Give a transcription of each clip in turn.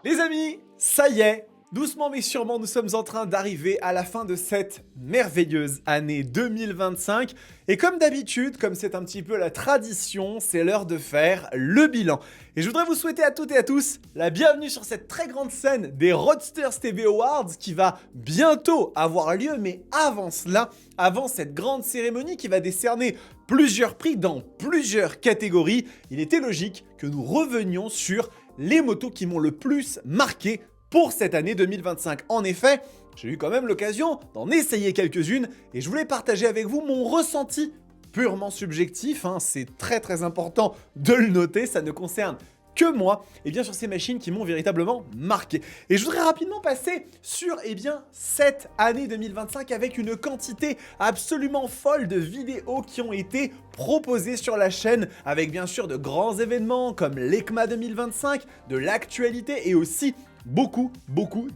Les amis, ça y est, doucement mais sûrement, nous sommes en train d'arriver à la fin de cette merveilleuse année 2025. Et comme d'habitude, comme c'est un petit peu la tradition, c'est l'heure de faire le bilan. Et je voudrais vous souhaiter à toutes et à tous la bienvenue sur cette très grande scène des Roadsters TV Awards qui va bientôt avoir lieu. Mais avant cela, avant cette grande cérémonie qui va décerner plusieurs prix dans plusieurs catégories, il était logique que nous revenions sur les motos qui m'ont le plus marqué pour cette année 2025. En effet, j'ai eu quand même l'occasion d'en essayer quelques-unes et je voulais partager avec vous mon ressenti purement subjectif, hein, c'est très important de le noter, ça ne concerne que moi, et bien sur ces machines qui m'ont véritablement marqué. Et je voudrais rapidement passer sur cette année 2025 avec une quantité absolument folle de vidéos qui ont été proposées sur la chaîne, avec bien sûr de grands événements comme l'ECMA 2025, de l'actualité et aussi beaucoup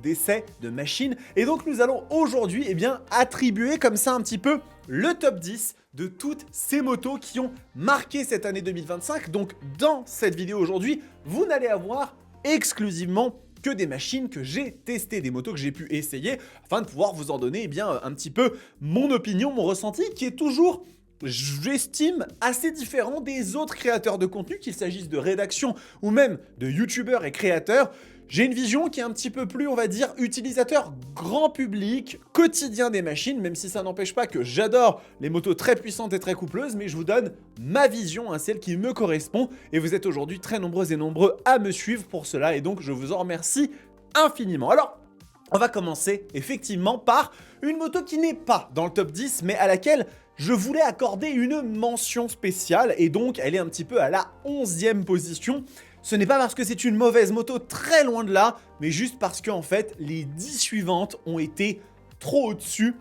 d'essais de machines. Et donc nous allons aujourd'hui attribuer comme ça un petit peu le top 10 de toutes ces motos qui ont marqué cette année 2025. Donc dans cette vidéo aujourd'hui, vous n'allez avoir exclusivement que des machines que j'ai testées, des motos que j'ai pu essayer, afin de pouvoir vous en donner un petit peu mon opinion, mon ressenti, qui est toujours, j'estime, assez différent des autres créateurs de contenu, qu'il s'agisse de rédaction ou même de youtubeurs et créateurs. J'ai une vision qui est un petit peu plus, on va dire, utilisateur grand public, quotidien des machines, même si ça n'empêche pas que j'adore les motos très puissantes et très coupleuses, mais je vous donne ma vision, celle qui me correspond, et vous êtes aujourd'hui très nombreux et nombreux à me suivre pour cela, et donc je vous en remercie infiniment. Alors, on va commencer effectivement par une moto qui n'est pas dans le top 10, mais à laquelle je voulais accorder une mention spéciale, et donc elle est un petit peu à la 11e position. Ce n'est pas parce que c'est une mauvaise moto, très loin de là, mais juste parce que en fait, les 10 suivantes ont été trop au-dessus,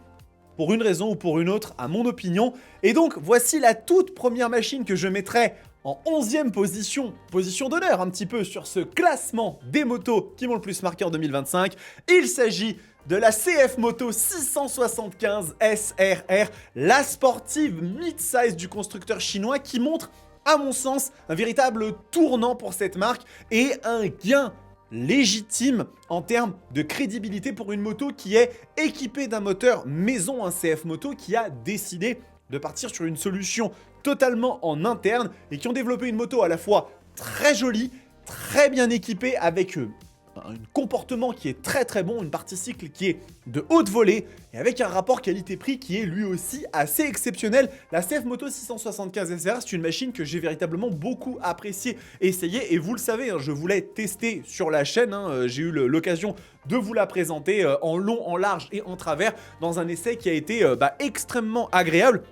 pour une raison ou pour une autre, à mon opinion. Et donc, voici la toute première machine que je mettrai en 11e position, position d'honneur un petit peu sur ce classement des motos qui m'ont le plus marqué en 2025. Il s'agit de la CF Moto 675 SRR, la sportive mid-size du constructeur chinois qui montre, à mon sens, un véritable tournant pour cette marque et un gain légitime en termes de crédibilité pour une moto qui est équipée d'un moteur maison, un CF Moto qui a décidé de partir sur une solution totalement en interne et qui ont développé une moto à la fois très jolie, très bien équipée avec un comportement qui est très bon, une partie cycle qui est de haute volée et avec un rapport qualité-prix qui est lui aussi assez exceptionnel. La CF Moto 675 SR, c'est une machine que j'ai véritablement beaucoup apprécié et essayé, et vous le savez, je voulais tester sur la chaîne, j'ai eu l'occasion de vous la présenter en long, en large et en travers dans un essai qui a été extrêmement agréable.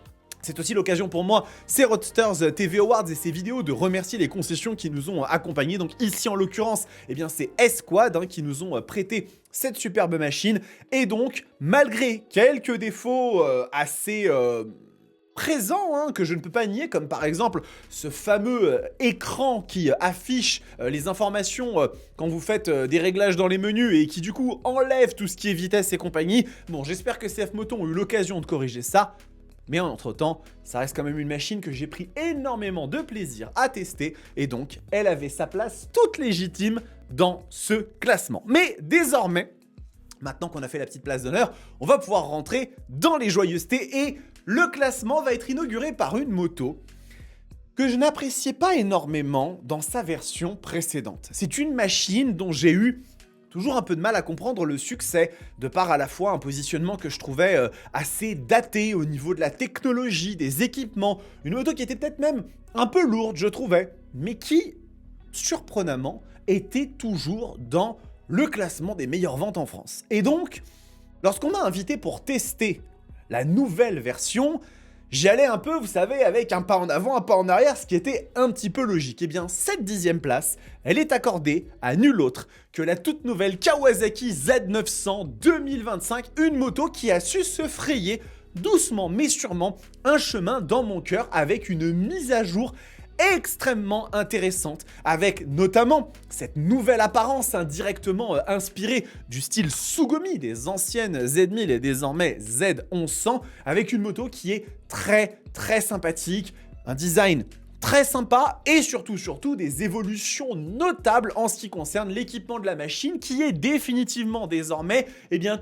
C'est aussi l'occasion pour moi, ces Roadsters TV Awards et ces vidéos, de remercier les concessions qui nous ont accompagnés. Donc ici en l'occurrence, c'est S-Quad qui nous ont prêté cette superbe machine. Et donc, malgré quelques défauts assez présents, que je ne peux pas nier, comme par exemple ce fameux écran qui affiche les informations quand vous faites des réglages dans les menus et qui du coup enlève tout ce qui est vitesse et compagnie. Bon, j'espère que CF Moto ont eu l'occasion de corriger ça. Mais en entre-temps, ça reste quand même une machine que j'ai pris énormément de plaisir à tester et donc elle avait sa place toute légitime dans ce classement. Mais désormais, maintenant qu'on a fait la petite place d'honneur, on va pouvoir rentrer dans les joyeusetés et le classement va être inauguré par une moto que je n'appréciais pas énormément dans sa version précédente. C'est une machine dont j'ai eu toujours un peu de mal à comprendre le succès, de par à la fois un positionnement que je trouvais assez daté au niveau de la technologie, des équipements, une moto qui était peut-être même un peu lourde, je trouvais, mais qui, surprenamment, était toujours dans le classement des meilleures ventes en France. Et donc, lorsqu'on m'a invité pour tester la nouvelle version, j'y allais un peu, vous savez, avec un pas en avant, un pas en arrière, ce qui était un petit peu logique. Eh bien, cette 10e place, elle est accordée à nul autre que la toute nouvelle Kawasaki Z900 2025, une moto qui a su se frayer doucement mais sûrement un chemin dans mon cœur avec une mise à jour extrêmement intéressante, avec notamment cette nouvelle apparence directement inspirée du style Sugumi des anciennes Z1000 et désormais Z1100, avec une moto qui est très sympathique, un design très sympa et surtout des évolutions notables en ce qui concerne l'équipement de la machine qui est définitivement désormais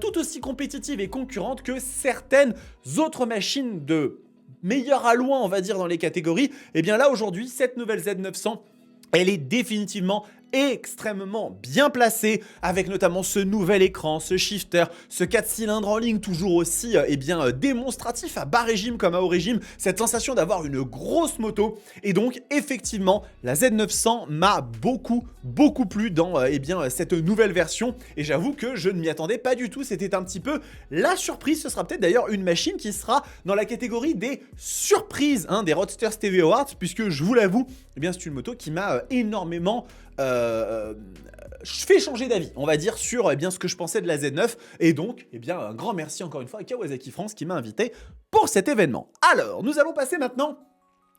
tout aussi compétitive et concurrente que certaines autres machines de meilleur à loin, on va dire, dans les catégories. Et bien là aujourd'hui, cette nouvelle Z900, elle est définitivement extrêmement bien placé avec notamment ce nouvel écran, ce shifter, ce 4 cylindres en ligne toujours aussi démonstratif à bas régime comme à haut régime, cette sensation d'avoir une grosse moto. Et donc effectivement la Z900 m'a beaucoup plu dans cette nouvelle version et j'avoue que je ne m'y attendais pas du tout, c'était un petit peu la surprise. Ce sera peut-être d'ailleurs une machine qui sera dans la catégorie des surprises des Roadsters TV Awards, puisque je vous l'avoue, c'est une moto qui m'a énormément fait changer d'avis, on va dire, sur ce que je pensais de la Z9. Et donc, un grand merci encore une fois à Kawasaki France qui m'a invité pour cet événement. Alors, nous allons passer maintenant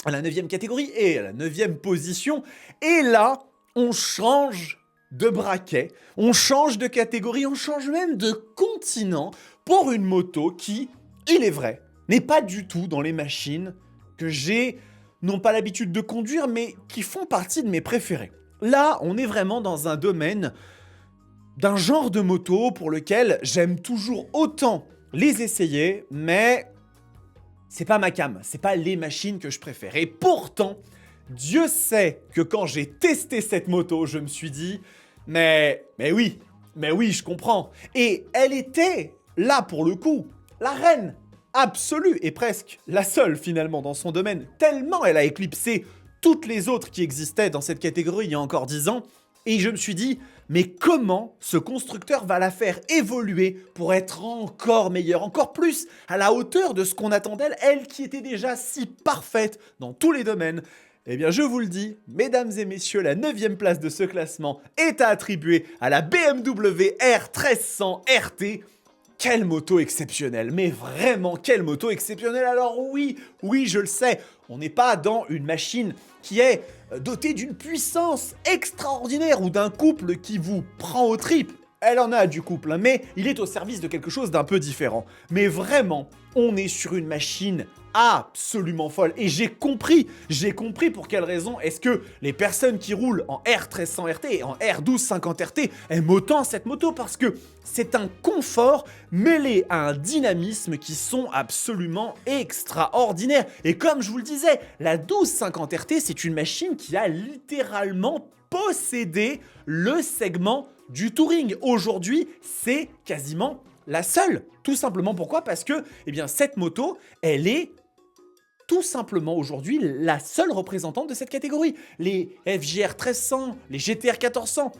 à la 9e catégorie et à la 9e position. Et là, on change de braquet, on change de catégorie, on change même de continent pour une moto qui, il est vrai, n'est pas du tout dans les machines que j'ai non pas l'habitude de conduire, mais qui font partie de mes préférés. Là, on est vraiment dans un domaine d'un genre de moto pour lequel j'aime toujours autant les essayer, mais c'est pas ma came, c'est pas les machines que je préfère. Et pourtant, Dieu sait que quand j'ai testé cette moto, je me suis dit, mais oui, je comprends. Et elle était, là pour le coup, la reine absolue et presque la seule finalement dans son domaine, tellement elle a éclipsé toutes les autres qui existaient dans cette catégorie il y a encore 10 ans. Et je me suis dit, mais comment ce constructeur va la faire évoluer pour être encore meilleure, encore plus à la hauteur de ce qu'on attend d'elle, elle qui était déjà si parfaite dans tous les domaines. Eh bien, je vous le dis, mesdames et messieurs, la 9e place de ce classement est à attribuer à la BMW R1300 RT. Quelle moto exceptionnelle, mais vraiment quelle moto exceptionnelle. Alors oui, je le sais, on n'est pas dans une machine qui est dotée d'une puissance extraordinaire ou d'un couple qui vous prend aux tripes. Elle en a du couple, mais il est au service de quelque chose d'un peu différent. Mais vraiment, on est sur une machine absolument folle. Et j'ai compris pour quelle raison est-ce que les personnes qui roulent en R1300 RT et en R1250 RT aiment autant cette moto, parce que c'est un confort mêlé à un dynamisme qui sont absolument extraordinaires. Et comme je vous le disais, la 1250 RT, c'est une machine qui a littéralement possédé le segment du touring. Aujourd'hui, c'est quasiment la seule. Tout simplement pourquoi ? Parce que cette moto, elle est tout simplement aujourd'hui la seule représentante de cette catégorie. Les FJR 1300, les GTR 1400,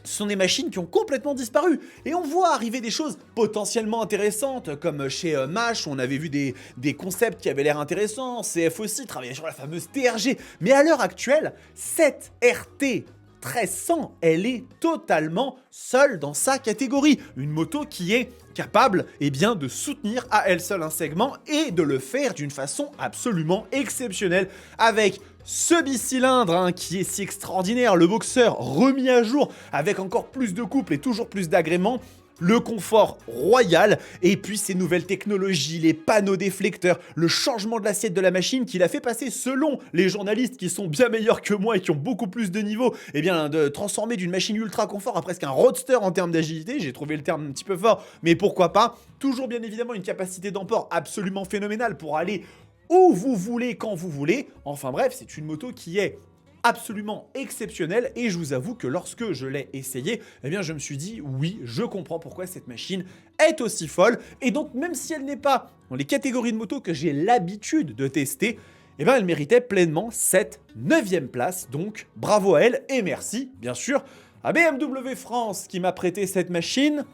ce sont des machines qui ont complètement disparu. Et on voit arriver des choses potentiellement intéressantes, comme chez MASH, où on avait vu des concepts qui avaient l'air intéressants. CF aussi travaillait sur la fameuse TRG. Mais à l'heure actuelle, cette RT 1300, elle est totalement seule dans sa catégorie. Une moto qui est capable de soutenir à elle seule un segment et de le faire d'une façon absolument exceptionnelle, avec ce bicylindre qui est si extraordinaire, le boxeur remis à jour avec encore plus de couple et toujours plus d'agréments, le confort royal, et puis ces nouvelles technologies, les panneaux déflecteurs, le changement de l'assiette de la machine qui l'a fait passer, selon les journalistes qui sont bien meilleurs que moi et qui ont beaucoup plus de niveau, de transformer d'une machine ultra confort à presque un roadster en termes d'agilité. J'ai trouvé le terme un petit peu fort, mais pourquoi pas. Toujours bien évidemment une capacité d'emport absolument phénoménale pour aller où vous voulez, quand vous voulez. Enfin bref, c'est une moto qui est absolument exceptionnel, et je vous avoue que lorsque je l'ai essayé, je me suis dit oui, je comprends pourquoi cette machine est aussi folle. Et donc même si elle n'est pas dans les catégories de motos que j'ai l'habitude de tester, elle méritait pleinement cette 9e place. Donc bravo à elle, et merci bien sûr à BMW France qui m'a prêté cette machine.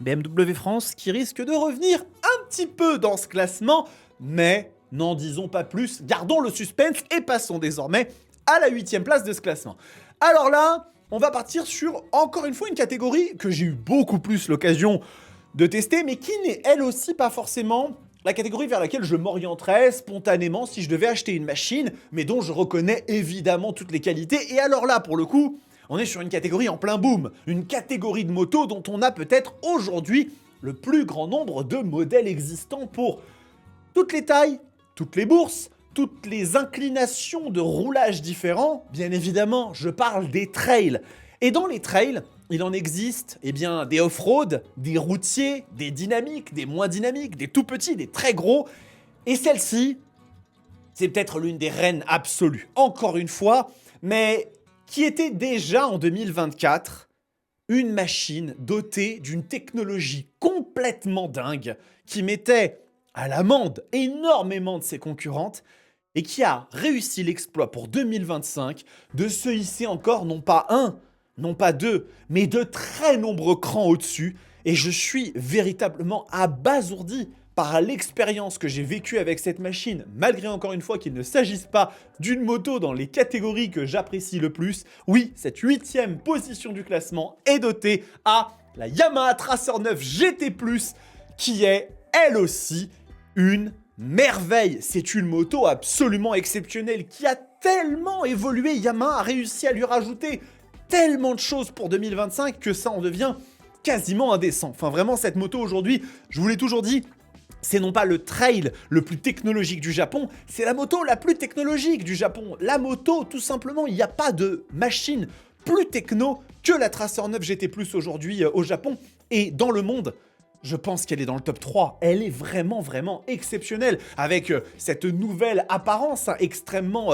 BMW France qui risque de revenir un petit peu dans ce classement, mais n'en disons pas plus, gardons le suspense et passons désormais à la 8e place de ce classement. Alors là, on va partir sur, encore une fois, une catégorie que j'ai eu beaucoup plus l'occasion de tester, mais qui n'est elle aussi pas forcément la catégorie vers laquelle je m'orienterais spontanément si je devais acheter une machine, mais dont je reconnais évidemment toutes les qualités. Et alors là, pour le coup, on est sur une catégorie en plein boom, une catégorie de moto dont on a peut-être aujourd'hui le plus grand nombre de modèles existants pour toutes les tailles, toutes les bourses, toutes les inclinations de roulage différents, bien évidemment, je parle des trails. Et dans les trails, il en existe eh bien, des off-road, des routiers, des dynamiques, des moins dynamiques, des tout petits, des très gros. Et celle-ci, c'est peut-être l'une des reines absolues, encore une fois, mais qui était déjà en 2024 une machine dotée d'une technologie complètement dingue qui mettait à l'amende énormément de ses concurrentes et qui a réussi l'exploit pour 2025 de se hisser encore non pas un, non pas deux, mais de très nombreux crans au-dessus. Et je suis véritablement abasourdi par l'expérience que j'ai vécue avec cette machine, malgré encore une fois qu'il ne s'agisse pas d'une moto dans les catégories que j'apprécie le plus. Oui, cette 8e position du classement est dotée à la Yamaha Tracer 9 GT+, qui est, elle aussi, une merveille. C'est une moto absolument exceptionnelle qui a tellement évolué. Yamaha a réussi à lui rajouter tellement de choses pour 2025 que ça en devient quasiment indécent. Enfin, vraiment, cette moto aujourd'hui, je vous l'ai toujours dit, c'est non pas le trail le plus technologique du Japon, c'est la moto la plus technologique du Japon. La moto, tout simplement, il n'y a pas de machine plus techno que la Tracer 9 GT+ aujourd'hui au Japon. Et dans le monde, je pense qu'elle est dans le top 3. Elle est vraiment, vraiment exceptionnelle. Avec cette nouvelle apparence extrêmement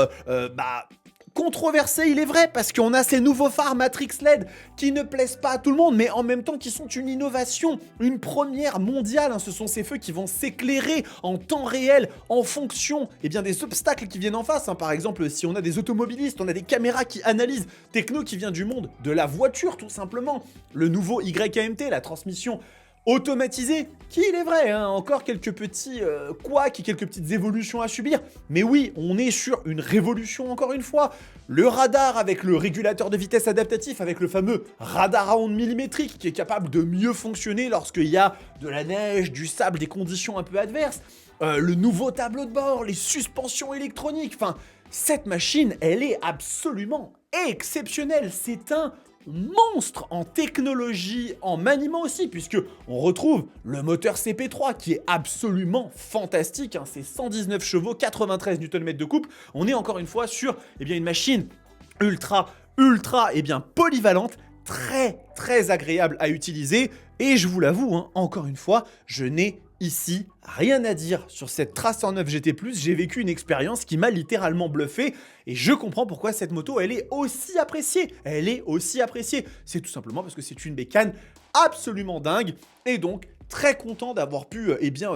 controversée, il est vrai, parce qu'on a ces nouveaux phares Matrix LED qui ne plaisent pas à tout le monde, mais en même temps qui sont une innovation, une première mondiale. Ce sont ces feux qui vont s'éclairer en temps réel en fonction des obstacles qui viennent en face. Par exemple, si on a des automobilistes, on a des caméras qui analysent, techno qui vient du monde de la voiture tout simplement. Le nouveau YAMT, la transmission automatisé, qui il est vrai, encore quelques petits couacs, quelques petites évolutions à subir, mais oui, on est sur une révolution encore une fois. Le radar avec le régulateur de vitesse adaptatif, avec le fameux radar à ondes millimétriques qui est capable de mieux fonctionner lorsqu'il y a de la neige, du sable, des conditions un peu adverses. Le nouveau tableau de bord, les suspensions électroniques, enfin, cette machine, elle est absolument exceptionnelle. C'est un monstre en technologie, en maniement aussi, puisque on retrouve le moteur CP3 qui est absolument fantastique. C'est 119 chevaux, 93 Nm de couple. On est encore une fois sur une machine ultra polyvalente, très agréable à utiliser. Et je vous l'avoue, encore une fois, je n'ai ici rien à dire sur cette Tracer 9 GT+, j'ai vécu une expérience qui m'a littéralement bluffé et je comprends pourquoi cette moto, elle est aussi appréciée. C'est tout simplement parce que c'est une bécane absolument dingue et donc très content d'avoir pu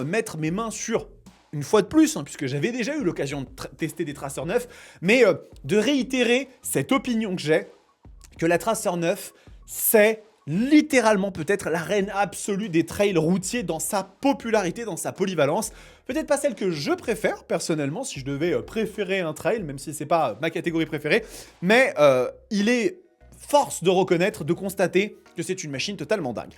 mettre mes mains sur, une fois de plus, puisque j'avais déjà eu l'occasion de tester des Tracer 9, mais de réitérer cette opinion que j'ai, que la Tracer 9, c'est littéralement peut-être la reine absolue des trails routiers dans sa popularité, dans sa polyvalence. Peut-être pas celle que je préfère personnellement, si je devais préférer un trail, même si c'est pas ma catégorie préférée, mais il est force de reconnaître, de constater que c'est une machine totalement dingue.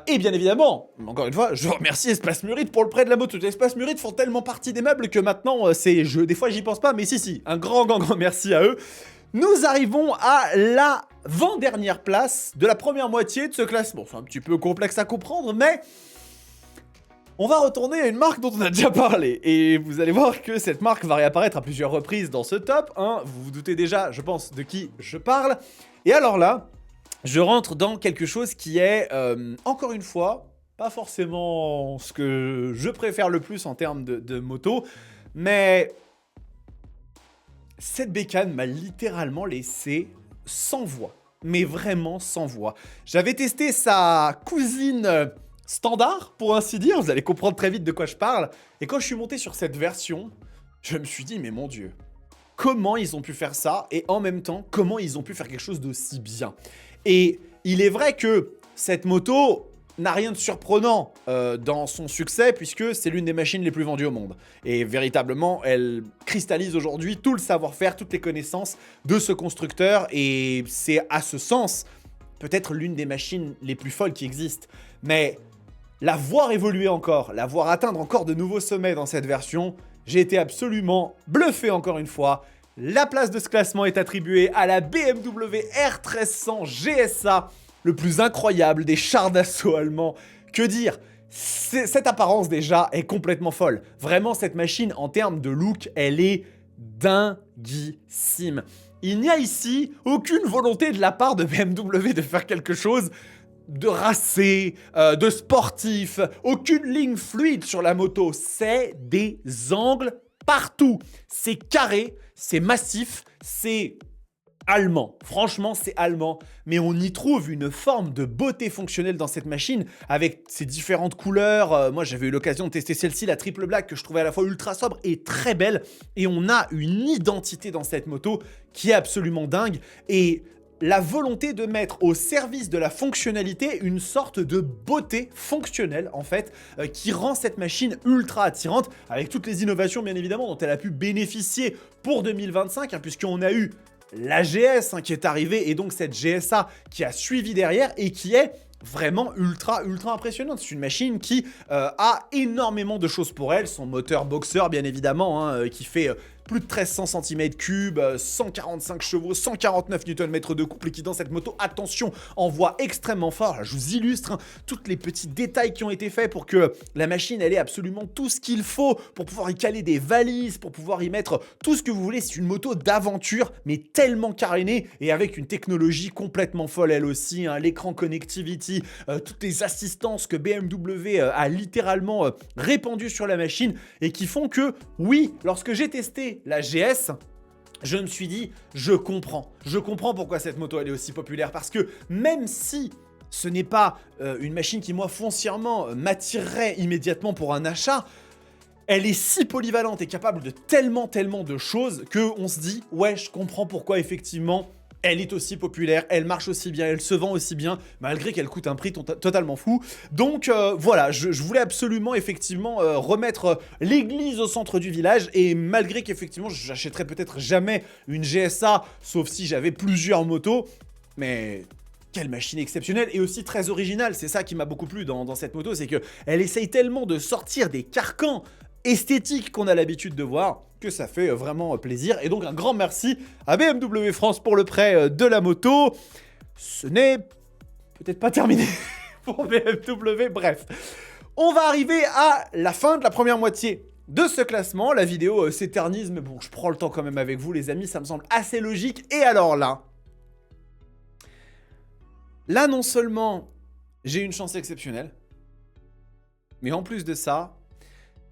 Et bien évidemment, encore une fois, je remercie Espace Muride pour le prêt de la moto. Espace Muride font tellement partie des meubles que maintenant, des fois j'y pense pas, mais si, un grand merci à eux. Nous arrivons à l'avant-dernière place de la première moitié de ce classement. C'est un petit peu complexe à comprendre, mais on va retourner à une marque dont on a déjà parlé. Et vous allez voir que cette marque va réapparaître à plusieurs reprises dans ce top. Vous vous doutez déjà, je pense, de qui je parle. Et alors là, je rentre dans quelque chose qui est, encore une fois, pas forcément ce que je préfère le plus en termes de moto, mais cette bécane m'a littéralement laissé sans voix, mais vraiment sans voix. J'avais testé sa cousine standard, pour ainsi dire, vous allez comprendre très vite de quoi je parle, et quand je suis monté sur cette version, je me suis dit, mais mon Dieu, comment ils ont pu faire ça, et en même temps, comment ils ont pu faire quelque chose d'aussi bien. Et il est vrai que cette moto n'a rien de surprenant dans son succès, puisque c'est l'une des machines les plus vendues au monde. Et véritablement, elle cristallise aujourd'hui tout le savoir-faire, toutes les connaissances de ce constructeur, et c'est à ce sens peut-être l'une des machines les plus folles qui existent. Mais la voir évoluer encore, la voir atteindre encore de nouveaux sommets dans cette version, j'ai été absolument bluffé encore une fois. La place de ce classement est attribuée à la BMW R1300 GSA, le plus incroyable des chars d'assaut allemands. Que dire? Cette apparence déjà est complètement folle. Vraiment, cette machine, en termes de look, elle est dinguissime. Il n'y a ici aucune volonté de la part de BMW de faire quelque chose de racé, de sportif, aucune ligne fluide sur la moto. C'est des angles partout. C'est carré, c'est massif, c'est allemand. Franchement, c'est allemand. Mais on y trouve une forme de beauté fonctionnelle dans cette machine avec ses différentes couleurs. Moi, j'avais eu l'occasion de tester celle-ci, la triple black, que je trouvais à la fois ultra sobre et très belle. Et on a une identité dans cette moto qui est absolument dingue. Et la volonté de mettre au service de la fonctionnalité une sorte de beauté fonctionnelle, en fait, qui rend cette machine ultra attirante, avec toutes les innovations, bien évidemment, dont elle a pu bénéficier pour 2025, hein, puisqu'on a eu la GS qui est arrivée, et donc cette GSA qui a suivi derrière, et qui est vraiment ultra impressionnante. C'est une machine qui a énormément de choses pour elle. Son moteur boxer, bien évidemment, hein, qui fait plus de 1300 cm3, 145 chevaux, 149 Nm de couple, et qui dans cette moto, attention, envoie extrêmement fort. Là, je vous illustre hein, tous les petits détails qui ont été faits pour que la machine, elle ait absolument tout ce qu'il faut pour pouvoir y caler des valises, pour pouvoir y mettre tout ce que vous voulez. C'est une moto d'aventure, mais tellement carénée et avec une technologie complètement folle elle aussi. Hein, l'écran connectivity, toutes les assistances que BMW a littéralement répandues sur la machine et qui font que, oui, lorsque j'ai testé la GS, je me suis dit, je comprends pourquoi cette moto elle est aussi populaire, parce que même si ce n'est pas une machine qui moi foncièrement m'attirerait immédiatement pour un achat, elle est si polyvalente et capable de tellement de choses qu'on se dit, ouais, je comprends pourquoi effectivement elle est aussi populaire, elle marche aussi bien, elle se vend aussi bien, malgré qu'elle coûte un prix totalement fou. Donc voilà, je voulais absolument effectivement remettre l'église au centre du village, et malgré qu'effectivement j'achèterais peut-être jamais une GSA, sauf si j'avais plusieurs motos, mais quelle machine exceptionnelle et aussi très originale. C'est ça qui m'a beaucoup plu dans cette moto, c'est qu'elle essaye tellement de sortir des carcans esthétiques qu'on a l'habitude de voir, que ça fait vraiment plaisir. Et donc un grand merci à BMW France pour le prêt de la moto. Ce n'est peut-être pas terminé pour BMW, bref. On va arriver à la fin de la première moitié de ce classement. La vidéo s'éternise, mais bon, je prends le temps quand même avec vous les amis, ça me semble assez logique. Et alors là, non seulement j'ai une chance exceptionnelle, mais en plus de ça,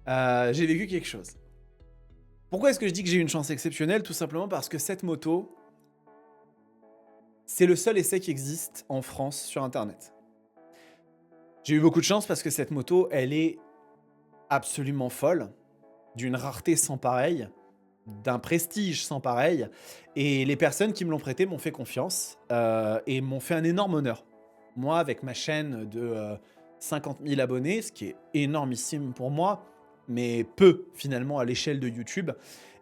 j'ai vécu quelque chose. Pourquoi est-ce que je dis que j'ai une chance exceptionnelle? Tout simplement parce que cette moto, c'est le seul essai qui existe en France sur Internet. J'ai eu beaucoup de chance parce que cette moto, elle est absolument folle, d'une rareté sans pareille, d'un prestige sans pareil, et les personnes qui me l'ont prêté m'ont fait confiance et m'ont fait un énorme honneur. Moi, avec ma chaîne de 50 000 abonnés, ce qui est énormissime pour moi, mais peu finalement à l'échelle de YouTube.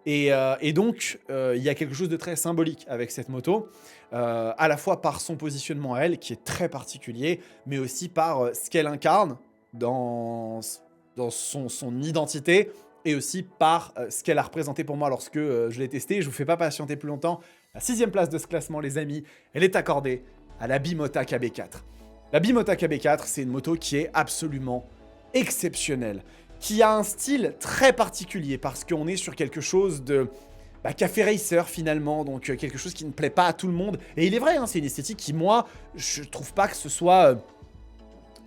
Et donc, il y a quelque chose de très symbolique avec cette moto, à la fois par son positionnement à elle, qui est très particulier, mais aussi par ce qu'elle incarne dans son identité, et aussi par ce qu'elle a représenté pour moi lorsque je l'ai testé. Je vous fais pas patienter plus longtemps. La 6e place de ce classement, les amis, elle est accordée à la Bimota KB4. La Bimota KB4, c'est une moto qui est absolument exceptionnelle, qui a un style très particulier, parce qu'on est sur quelque chose de café racer finalement, donc quelque chose qui ne plaît pas à tout le monde. Et il est vrai, hein, c'est une esthétique qui, moi, je trouve pas que ce soit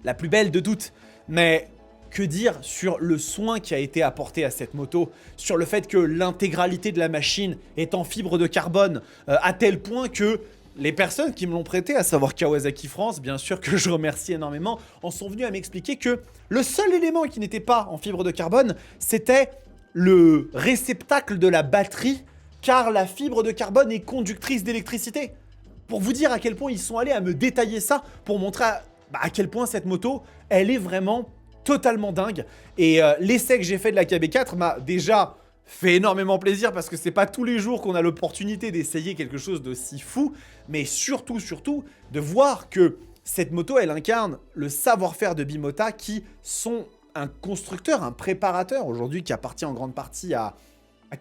la plus belle de toutes. Mais que dire sur le soin qui a été apporté à cette moto, sur le fait que l'intégralité de la machine est en fibre de carbone, à tel point que les personnes qui me l'ont prêté, à savoir Kawasaki France, bien sûr que je remercie énormément, en sont venus à m'expliquer que le seul élément qui n'était pas en fibre de carbone, c'était le réceptacle de la batterie, car la fibre de carbone est conductrice d'électricité. Pour vous dire à quel point ils sont allés à me détailler ça, pour montrer à quel point cette moto, elle est vraiment totalement dingue. Et l'essai que j'ai fait de la KB4 m'a déjà fait énormément plaisir, parce que c'est pas tous les jours qu'on a l'opportunité d'essayer quelque chose d'aussi fou, mais surtout, de voir que cette moto, elle incarne le savoir-faire de Bimota, qui sont un constructeur, un préparateur aujourd'hui qui appartient en grande partie à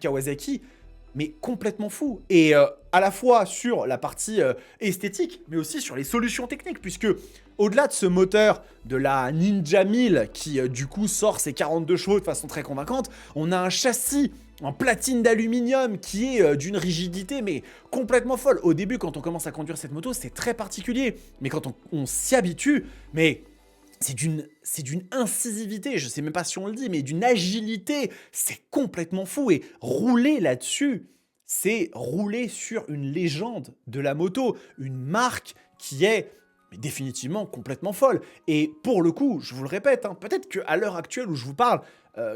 Kawasaki, mais complètement fou. Et à la fois sur la partie esthétique, mais aussi sur les solutions techniques, puisque au-delà de ce moteur de la Ninja 1000 qui du coup sort ses 42 chevaux de façon très convaincante, on a un châssis en platine d'aluminium qui est d'une rigidité mais complètement folle. Au début, quand on commence à conduire cette moto, c'est très particulier, mais quand on s'y habitue, mais c'est d'une incisivité, je sais même pas si on le dit, mais d'une agilité, c'est complètement fou. Et rouler là-dessus, c'est rouler sur une légende de la moto, une marque qui est définitivement complètement folle. Et pour le coup, je vous le répète, hein, peut-être qu'à l'heure actuelle où je vous parle,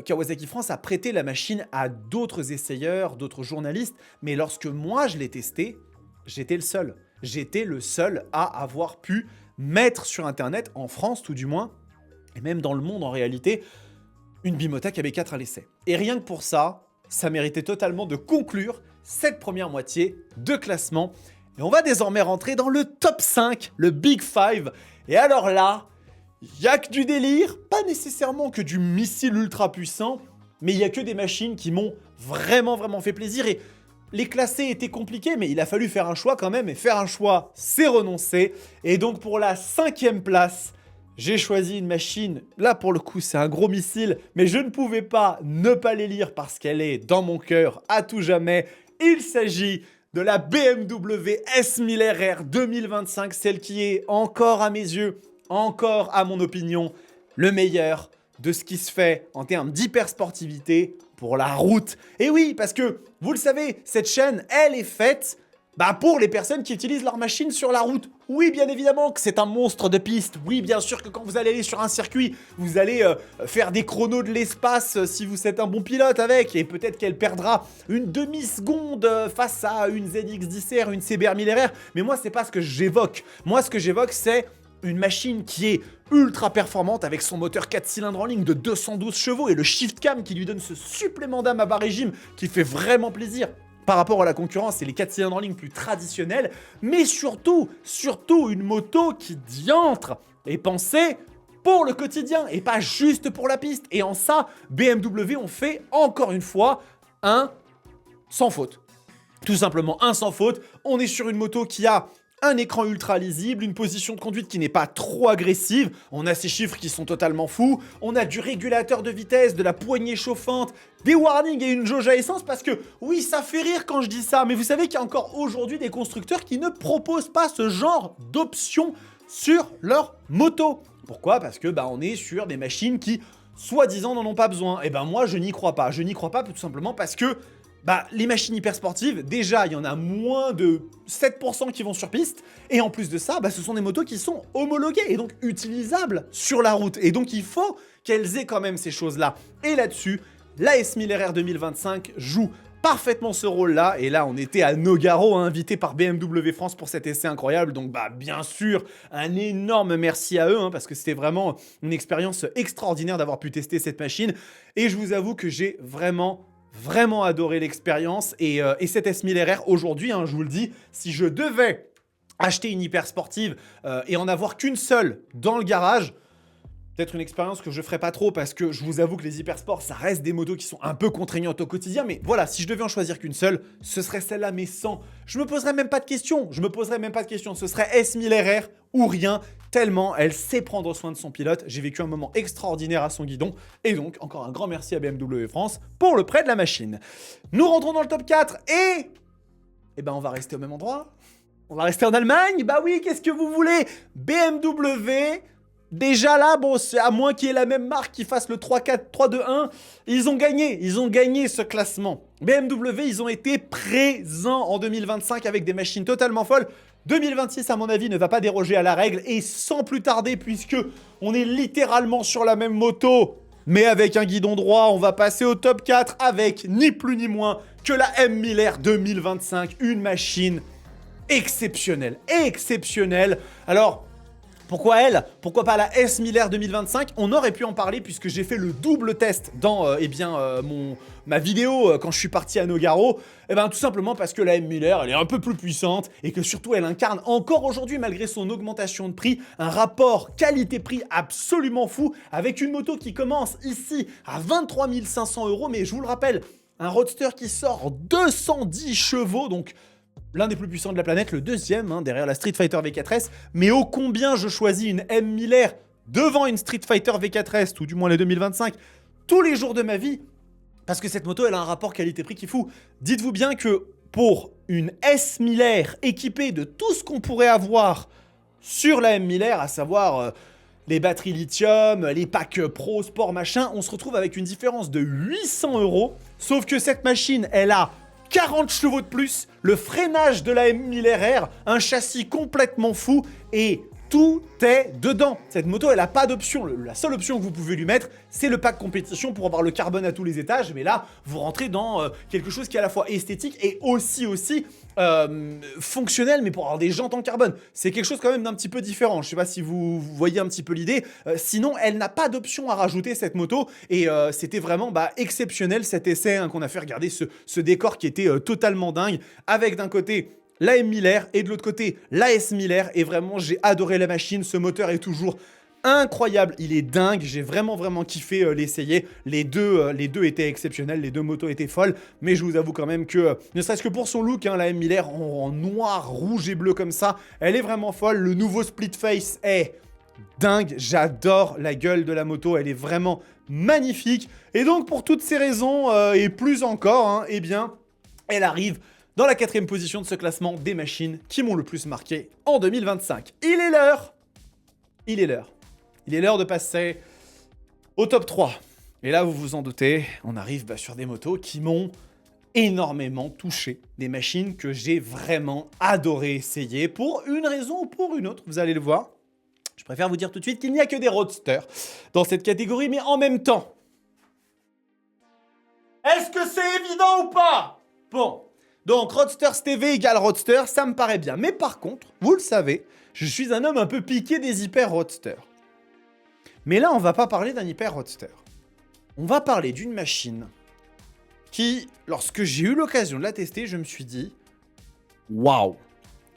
Kawasaki France a prêté la machine à d'autres essayeurs, d'autres journalistes, mais lorsque moi je l'ai testé, j'étais le seul. J'étais le seul à avoir pu mettre sur Internet, en France tout du moins, et même dans le monde en réalité, une Bimota KB4 à l'essai. Et rien que pour ça, ça méritait totalement de conclure cette première moitié de classement. Et on va désormais rentrer dans le top 5, le Big 5. Et alors là, il n'y a que du délire, pas nécessairement que du missile ultra puissant, mais il n'y a que des machines qui m'ont vraiment fait plaisir. Et les classer était compliqué, mais il a fallu faire un choix quand même. Et faire un choix, c'est renoncer. Et donc pour la 5e place, j'ai choisi une machine. Là pour le coup, c'est un gros missile, mais je ne pouvais pas ne pas l'élire parce qu'elle est dans mon cœur à tout jamais. Il s'agit de la BMW S1000RR 2025, celle qui est encore à mes yeux, encore à mon opinion, le meilleur de ce qui se fait en termes d'hypersportivité pour la route. Et oui, parce que, vous le savez, cette chaîne, elle est faite pour les personnes qui utilisent leur machine sur la route. Oui, bien évidemment que c'est un monstre de piste. Oui, bien sûr que quand vous allez aller sur un circuit, vous allez faire des chronos de l'espace si vous êtes un bon pilote avec. Et peut-être qu'elle perdra une demi-seconde face à une ZX-10R, une CBR 1000RR. Mais moi, c'est pas ce que j'évoque. Moi, ce que j'évoque, c'est une machine qui est ultra performante avec son moteur 4 cylindres en ligne de 212 chevaux et le shift cam qui lui donne ce supplément d'âme à bas régime qui fait vraiment plaisir par rapport à la concurrence et les 4 cylindres en ligne plus traditionnels, mais surtout une moto qui diantre est pensée pour le quotidien et pas juste pour la piste. Et en ça, BMW ont fait encore une fois un sans faute. Tout simplement un sans faute. On est sur une moto qui a un écran ultra lisible, une position de conduite qui n'est pas trop agressive, on a ces chiffres qui sont totalement fous, on a du régulateur de vitesse, de la poignée chauffante, des warnings et une jauge à essence parce que, oui, ça fait rire quand je dis ça, mais vous savez qu'il y a encore aujourd'hui des constructeurs qui ne proposent pas ce genre d'options sur leur moto. Pourquoi? Parce que on est sur des machines qui, soi-disant, n'en ont pas besoin. Et moi, je n'y crois pas. Je n'y crois pas tout simplement parce que les machines hyper sportives, déjà, il y en a moins de 7% qui vont sur piste. Et en plus de ça, ce sont des motos qui sont homologuées et donc utilisables sur la route. Et donc, il faut qu'elles aient quand même ces choses-là. Et là-dessus, la S1000RR 2025 joue parfaitement ce rôle-là. Et là, on était à Nogaro, invité par BMW France pour cet essai incroyable. Donc, bien sûr, un énorme merci à eux, parce que c'était vraiment une expérience extraordinaire d'avoir pu tester cette machine. Et je vous avoue que j'ai vraiment adoré l'expérience et cette S1000RR aujourd'hui, je vous le dis, si je devais acheter une hyper sportive et en avoir qu'une seule dans le garage, peut-être une expérience que je ferai pas trop parce que je vous avoue que les hypersports, ça reste des motos qui sont un peu contraignantes au quotidien. Mais voilà, si je devais en choisir qu'une seule, ce serait celle-là, mais sans. Je me poserais même pas de questions. Ce serait S1000RR ou rien, tellement elle sait prendre soin de son pilote. J'ai vécu un moment extraordinaire à son guidon. Et donc, encore un grand merci à BMW France pour le prêt de la machine. Nous rentrons dans le top 4 et on va rester au même endroit. On va rester en Allemagne. Bah oui, qu'est-ce que vous voulez? BMW. Déjà là, c'est à moins qu'il y ait la même marque qui fasse le 3-4, 3-2-1, ils ont gagné ce classement. BMW, ils ont été présents en 2025 avec des machines totalement folles. 2026, à mon avis, ne va pas déroger à la règle et sans plus tarder, puisque on est littéralement sur la même moto, mais avec un guidon droit, on va passer au top 4 avec ni plus ni moins que la M1000R 2025, une machine exceptionnelle. Alors, pourquoi elle? Pourquoi pas la S1000R 2025? On aurait pu en parler puisque j'ai fait le double test dans ma vidéo quand je suis parti à Nogaro. Tout simplement parce que la M1000R, elle est un peu plus puissante et que surtout elle incarne encore aujourd'hui, malgré son augmentation de prix, un rapport qualité-prix absolument fou avec une moto qui commence ici à 23 500 €. Mais je vous le rappelle, un roadster qui sort 210 chevaux, donc l'un des plus puissants de la planète, le deuxième, hein, derrière la Street Fighter V4S. Mais ô combien je choisis une M1000R devant une Street Fighter V4S, tout du moins les 2025, tous les jours de ma vie, parce que cette moto, elle a un rapport qualité-prix qui est fou. Dites-vous bien que pour une S1000R équipée de tout ce qu'on pourrait avoir sur la M1000R, à savoir les batteries lithium, les packs pro, sport, machin, on se retrouve avec une différence de 800 €. Sauf que cette machine, elle a 40 chevaux de plus, le freinage de la M1000RR, un châssis complètement fou et tout est dedans. Cette moto, elle n'a pas d'option. La seule option que vous pouvez lui mettre, c'est le pack compétition pour avoir le carbone à tous les étages. Mais là, vous rentrez dans quelque chose qui est à la fois esthétique et aussi fonctionnel, mais pour avoir des jantes en carbone. C'est quelque chose quand même d'un petit peu différent. Je sais pas si vous voyez un petit peu l'idée. Sinon, elle n'a pas d'option à rajouter, cette moto. Et c'était vraiment exceptionnel cet essai hein, qu'on a fait. Regarder ce décor qui était totalement dingue. Avec d'un côté la M1000R et de l'autre côté la S1000R. Et vraiment, j'ai adoré la machine. Ce moteur est toujours incroyable, il est dingue, j'ai vraiment kiffé l'essayer. Les deux étaient exceptionnels, les deux motos étaient folles, mais je vous avoue quand même que, ne serait-ce que pour son look, hein, la M1000R en noir, rouge et bleu comme ça, elle est vraiment folle. Le nouveau split face est dingue, j'adore la gueule de la moto, elle est vraiment magnifique. Et donc pour toutes ces raisons, et plus encore, hein, eh bien, elle arrive dans la 4e position de ce classement des machines qui m'ont le plus marqué en 2025. Il est l'heure. Il est l'heure de passer au top 3. Et là, vous vous en doutez, on arrive sur des motos qui m'ont énormément touché. Des machines que j'ai vraiment adoré essayer pour une raison ou pour une autre, vous allez le voir. Je préfère vous dire tout de suite qu'il n'y a que des roadsters dans cette catégorie, mais en même temps, est-ce que c'est évident ou pas? Bon, donc Roadsters TV égale Roadster, ça me paraît bien. Mais par contre, vous le savez, je suis un homme un peu piqué des hyper roadsters. Mais là, on va pas parler d'un hyper roadster. On va parler d'une machine qui, lorsque j'ai eu l'occasion de la tester, je me suis dit waouh,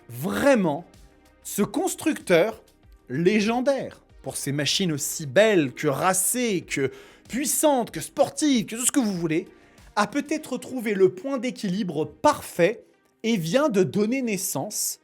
vraiment, ce constructeur légendaire pour ces machines aussi belles que racées, que puissantes, que sportives, que tout ce que vous voulez, a peut-être trouvé le point d'équilibre parfait et vient de donner naissance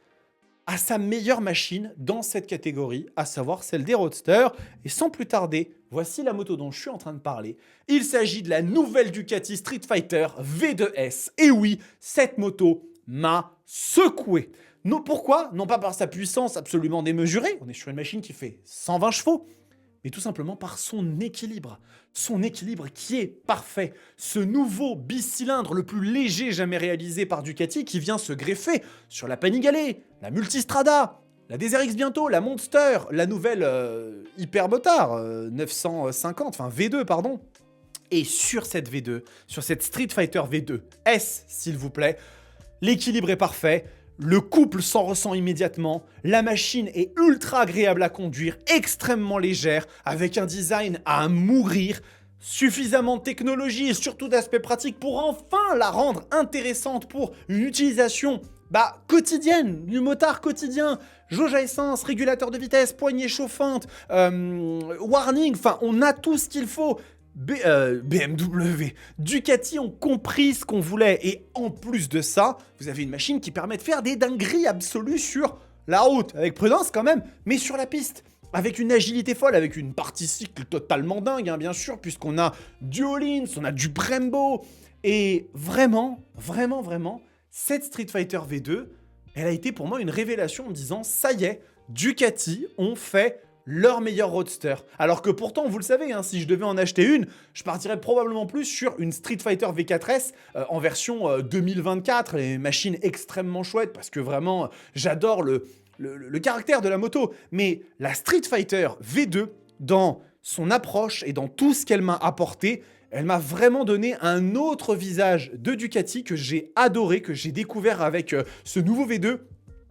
à sa meilleure machine dans cette catégorie, à savoir celle des roadsters. Et sans plus tarder, voici la moto dont je suis en train de parler. Il s'agit de la nouvelle Ducati Street Fighter V2S. Et oui, cette moto m'a secoué. Non, pourquoi? Non pas par sa puissance absolument démesurée, on est sur une machine qui fait 120 chevaux, mais tout simplement par son équilibre. Son équilibre qui est parfait. Ce nouveau bicylindre le plus léger jamais réalisé par Ducati qui vient se greffer sur la Panigale, la Multistrada, la Desert X bientôt, la Monster, la nouvelle Hypermotard 950, enfin V2 pardon. Et sur cette V2, sur cette Street Fighter V2 S s'il vous plaît, l'équilibre est parfait. Le couple s'en ressent immédiatement, la machine est ultra agréable à conduire, extrêmement légère, avec un design à mourir, suffisamment de technologie et surtout d'aspect pratique pour enfin la rendre intéressante pour une utilisation quotidienne, du motard quotidien, jauge à essence, régulateur de vitesse, poignée chauffante, warning, enfin on a tout ce qu'il faut. BMW, Ducati ont compris ce qu'on voulait et en plus de ça, vous avez une machine qui permet de faire des dingueries absolues sur la route, avec prudence quand même, mais sur la piste, avec une agilité folle, avec une partie cycle totalement dingue, hein, bien sûr, puisqu'on a du All-in, on a du Brembo, et vraiment, cette Street Fighter V2, elle a été pour moi une révélation en me disant, ça y est, Ducati ont fait leur meilleur roadster. Alors que pourtant, vous le savez, hein, si je devais en acheter une, je partirais probablement plus sur une Street Fighter V4S en version 2024, les machines extrêmement chouettes, parce que vraiment, j'adore le caractère de la moto. Mais la Street Fighter V2, dans son approche et dans tout ce qu'elle m'a apporté, elle m'a vraiment donné un autre visage de Ducati que j'ai adoré, que j'ai découvert avec ce nouveau V2.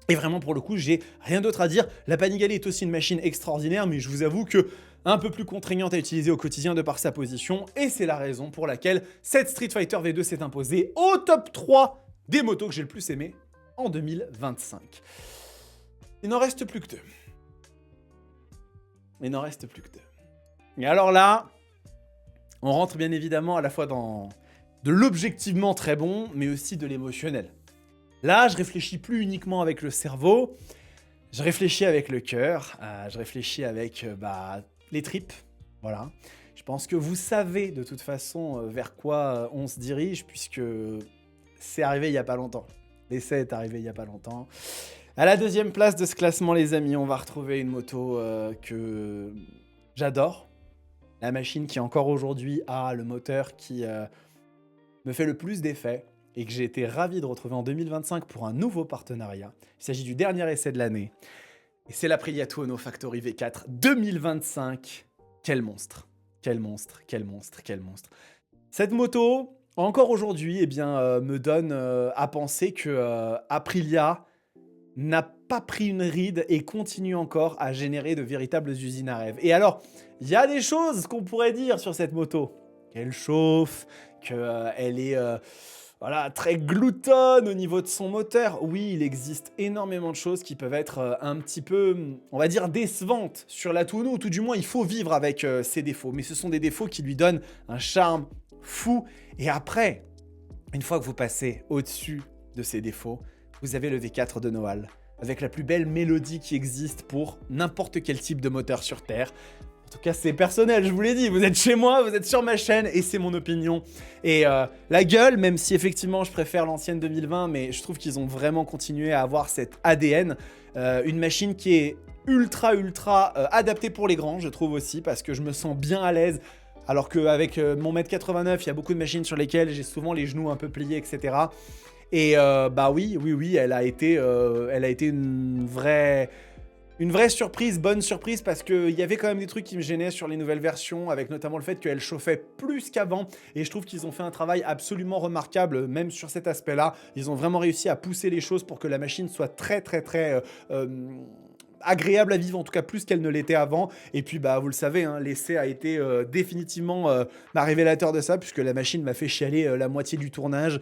Et vraiment, pour le coup, j'ai rien d'autre à dire. La Panigale est aussi une machine extraordinaire, mais je vous avoue que un peu plus contraignante à utiliser au quotidien de par sa position. Et c'est la raison pour laquelle cette Street Fighter V2 s'est imposée au top 3 des motos que j'ai le plus aimé en 2025. Il n'en reste plus que deux. Et alors là, on rentre bien évidemment à la fois dans de l'objectivement très bon, mais aussi de l'émotionnel. Là, je réfléchis plus uniquement avec le cerveau, je réfléchis avec le cœur, je réfléchis avec les tripes, voilà. Je pense que vous savez de toute façon vers quoi on se dirige, puisque c'est arrivé il n'y a pas longtemps. L'essai est arrivé il n'y a pas longtemps. À la deuxième place de ce classement, les amis, on va retrouver une moto que j'adore. La machine qui encore aujourd'hui a le moteur qui me fait le plus d'effet et que j'ai été ravi de retrouver en 2025 pour un nouveau partenariat. Il s'agit du dernier essai de l'année. Et c'est l'Aprilia Tuono Factory V4 2025. Quel monstre! Quel monstre, quel monstre, quel monstre. Cette moto, encore aujourd'hui, me donne à penser que Aprilia n'a pas pris une ride et continue encore à générer de véritables usines à rêve. Et alors, il y a des choses qu'on pourrait dire sur cette moto. Qu'elle chauffe, qu'elle est très gloutonne au niveau de son moteur. Oui, il existe énormément de choses qui peuvent être un petit peu, on va dire, décevantes sur la Tuono, ou tout du moins, il faut vivre avec ses défauts. Mais ce sont des défauts qui lui donnent un charme fou. Et après, une fois que vous passez au-dessus de ces défauts, vous avez le V4 de Noal, avec la plus belle mélodie qui existe pour n'importe quel type de moteur sur Terre. En tout cas, c'est personnel, je vous l'ai dit, vous êtes chez moi, vous êtes sur ma chaîne, et c'est mon opinion. Et la gueule, même si effectivement je préfère l'ancienne 2020, mais je trouve qu'ils ont vraiment continué à avoir cet ADN. Une machine qui est ultra adaptée pour les grands, je trouve aussi, parce que je me sens bien à l'aise. Alors qu'avec mon 1m89, il y a beaucoup de machines sur lesquelles j'ai souvent les genoux un peu pliés, etc. Et oui, elle a été une vraie surprise, bonne surprise, parce qu'il y avait quand même des trucs qui me gênaient sur les nouvelles versions, avec notamment le fait qu'elle chauffait plus qu'avant. Et je trouve qu'ils ont fait un travail absolument remarquable, même sur cet aspect-là. Ils ont vraiment réussi à pousser les choses pour que la machine soit très agréable à vivre, en tout cas plus qu'elle ne l'était avant. Et puis vous le savez, hein, l'essai a été définitivement révélateur de ça, puisque la machine m'a fait chialer la moitié du tournage,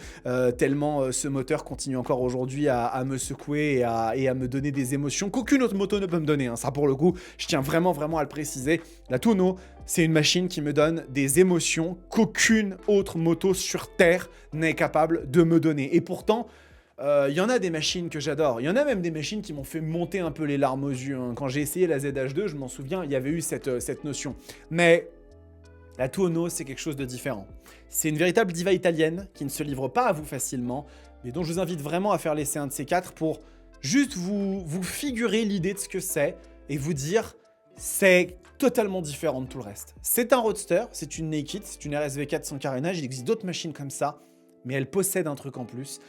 tellement ce moteur continue encore aujourd'hui à me secouer et à me donner des émotions qu'aucune autre moto ne peut me donner, hein. Ça pour le coup, je tiens vraiment à le préciser. La Tuono, c'est une machine qui me donne des émotions qu'aucune autre moto sur Terre n'est capable de me donner. Et pourtant, il y en a des machines que j'adore. Il y en a même des machines qui m'ont fait monter un peu les larmes aux yeux, hein. Quand j'ai essayé la ZH2, je m'en souviens, il y avait eu cette notion. Mais la Tuono, c'est quelque chose de différent. C'est une véritable diva italienne qui ne se livre pas à vous facilement, mais dont je vous invite vraiment à faire l'essai un de ces quatre pour juste vous figurer l'idée de ce que c'est et vous dire c'est totalement différent de tout le reste. C'est un roadster, c'est une naked, c'est une RSV4 sans carénage, il existe d'autres machines comme ça, mais elle possède un truc en plus.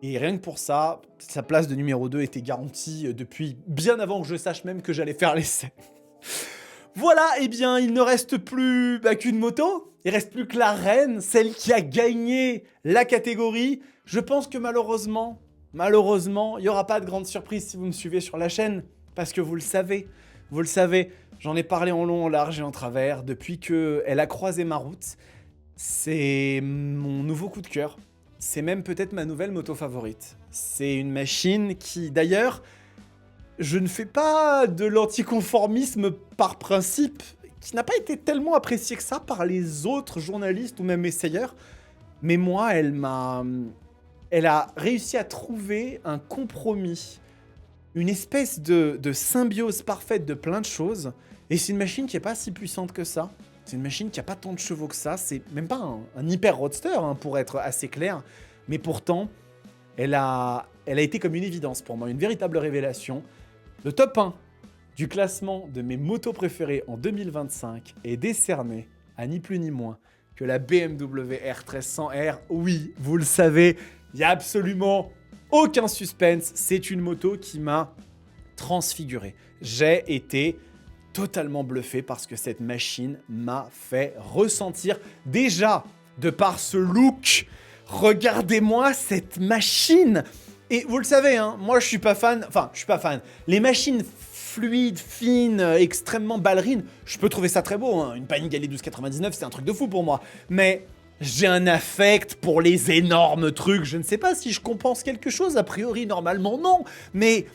Et rien que pour ça, sa place de numéro 2 était garantie depuis bien avant que je sache même que j'allais faire l'essai. Voilà, il ne reste plus qu'une moto. Il reste plus que la reine, celle qui a gagné la catégorie. Je pense que malheureusement, il n'y aura pas de grande surprise si vous me suivez sur la chaîne. Parce que vous le savez, j'en ai parlé en long, en large et en travers depuis qu'elle a croisé ma route. C'est mon nouveau coup de cœur. C'est même peut-être ma nouvelle moto favorite. C'est une machine qui, d'ailleurs, je ne fais pas de l'anticonformisme par principe, qui n'a pas été tellement apprécié que ça par les autres journalistes ou même essayeurs. Mais moi, elle a réussi à trouver un compromis, une espèce de symbiose parfaite de plein de choses. Et c'est une machine qui n'est pas si puissante que ça. C'est une machine qui n'a pas tant de chevaux que ça. C'est même pas un hyper roadster, hein, pour être assez clair. Mais pourtant, elle a été comme une évidence pour moi, une véritable révélation. Le top 1 du classement de mes motos préférées en 2025 est décerné à ni plus ni moins que la BMW R1300R. Oui, vous le savez, il n'y a absolument aucun suspense. C'est une moto qui m'a transfiguré. J'ai été totalement bluffé parce que cette machine m'a fait ressentir, déjà de par ce look, regardez-moi cette machine. Et vous le savez, hein, moi je suis pas fan, les machines fluides, fines, extrêmement ballerines, je peux trouver ça très beau, hein. Une Panigale 1299, c'est un truc de fou pour moi. Mais j'ai un affect pour les énormes trucs, je ne sais pas si je compense quelque chose, a priori, normalement non, mais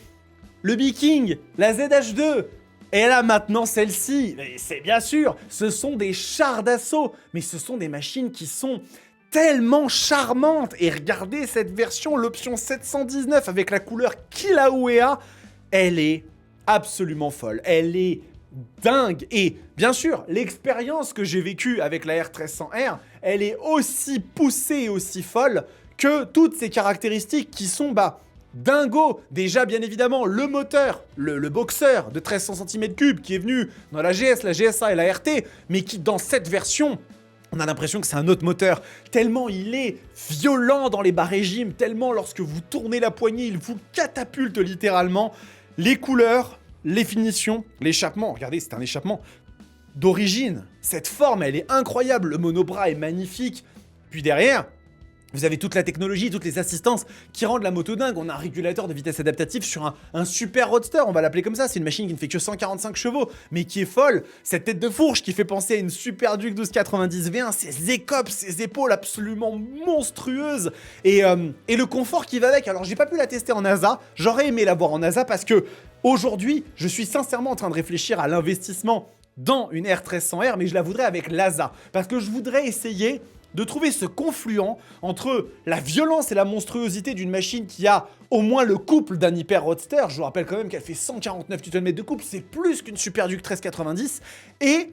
le B-King, la ZH2, et là maintenant celle-ci, c'est bien sûr, ce sont des chars d'assaut, mais ce sont des machines qui sont tellement charmante. Et regardez cette version, l'option 719 avec la couleur Kilauea, elle est absolument folle. Elle est dingue. Et bien sûr, l'expérience que j'ai vécue avec la R1300R, elle est aussi poussée et aussi folle que toutes ces caractéristiques qui sont dingo. Déjà, bien évidemment, le moteur, le boxeur de 1300 cm3 qui est venu dans la GS, la GSA et la RT, mais qui, dans cette version, on a l'impression que c'est un autre moteur. Tellement il est violent dans les bas régimes, tellement lorsque vous tournez la poignée, il vous catapulte littéralement. Les couleurs, les finitions, l'échappement, regardez, c'est un échappement d'origine. Cette forme, elle est incroyable. Le monobras est magnifique. Puis derrière, vous avez toute la technologie, toutes les assistances qui rendent la moto dingue. On a un régulateur de vitesse adaptatif sur un super roadster, on va l'appeler comme ça. C'est une machine qui ne fait que 145 chevaux, mais qui est folle. Cette tête de fourche qui fait penser à une Super Duke 1290 V1, ses écopes, ses épaules absolument monstrueuses. Et le confort qui va avec. Alors, j'ai pas pu la tester en NASA. J'aurais aimé la voir en NASA parce que aujourd'hui, je suis sincèrement en train de réfléchir à l'investissement dans une R1300R, mais je la voudrais avec l'ASA. Parce que je voudrais essayer de trouver ce confluent entre la violence et la monstruosité d'une machine qui a au moins le couple d'un hyper roadster. Je vous rappelle quand même qu'elle fait 149 Nm de couple, c'est plus qu'une Super Duke 1390. Et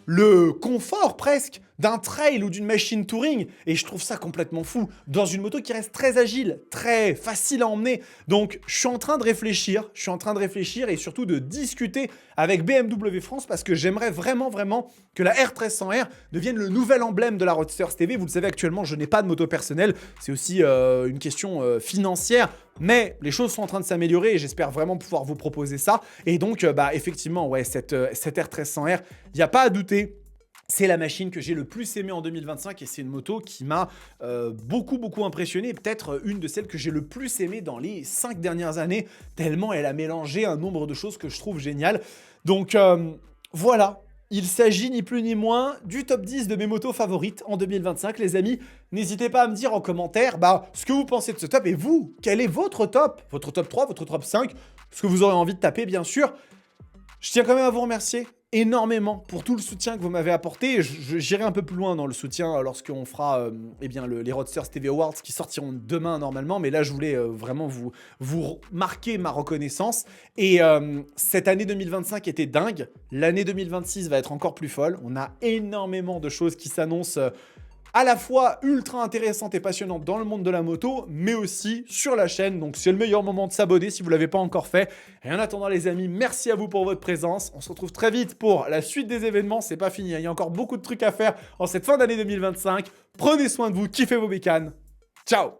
le confort presque d'un trail ou d'une machine touring. Et je trouve ça complètement fou dans une moto qui reste très agile, très facile à emmener. Donc je suis en train de réfléchir et surtout de discuter avec BMW France parce que j'aimerais vraiment que la R1300R devienne le nouvel emblème de la Roadsters TV. Vous le savez, actuellement, je n'ai pas de moto personnelle. C'est aussi une question financière. Mais les choses sont en train de s'améliorer et j'espère vraiment pouvoir vous proposer ça. Et donc, effectivement, ouais, cette R1300R, il n'y a pas à douter. C'est la machine que j'ai le plus aimée en 2025 et c'est une moto qui m'a beaucoup impressionné. Peut-être une de celles que j'ai le plus aimée dans les 5 dernières années, tellement elle a mélangé un nombre de choses que je trouve géniales. Donc voilà, il s'agit ni plus ni moins du top 10 de mes motos favorites en 2025. Les amis, n'hésitez pas à me dire en commentaire ce que vous pensez de ce top et vous, quel est votre top? Votre top 3, votre top 5, ce que vous aurez envie de taper bien sûr. Je tiens quand même à vous remercier énormément pour tout le soutien que vous m'avez apporté. J'irai un peu plus loin dans le soutien lorsqu'on fera les Roadsters TV Awards qui sortiront demain normalement. Mais là, je voulais vraiment vous marquer ma reconnaissance. Et cette année 2025 était dingue. L'année 2026 va être encore plus folle. On a énormément de choses qui s'annoncent à la fois ultra intéressante et passionnante dans le monde de la moto, mais aussi sur la chaîne. Donc c'est le meilleur moment de s'abonner si vous ne l'avez pas encore fait. Et en attendant les amis, merci à vous pour votre présence. On se retrouve très vite pour la suite des événements. C'est pas fini, il y a encore beaucoup de trucs à faire en cette fin d'année 2025. Prenez soin de vous, kiffez vos bécanes. Ciao!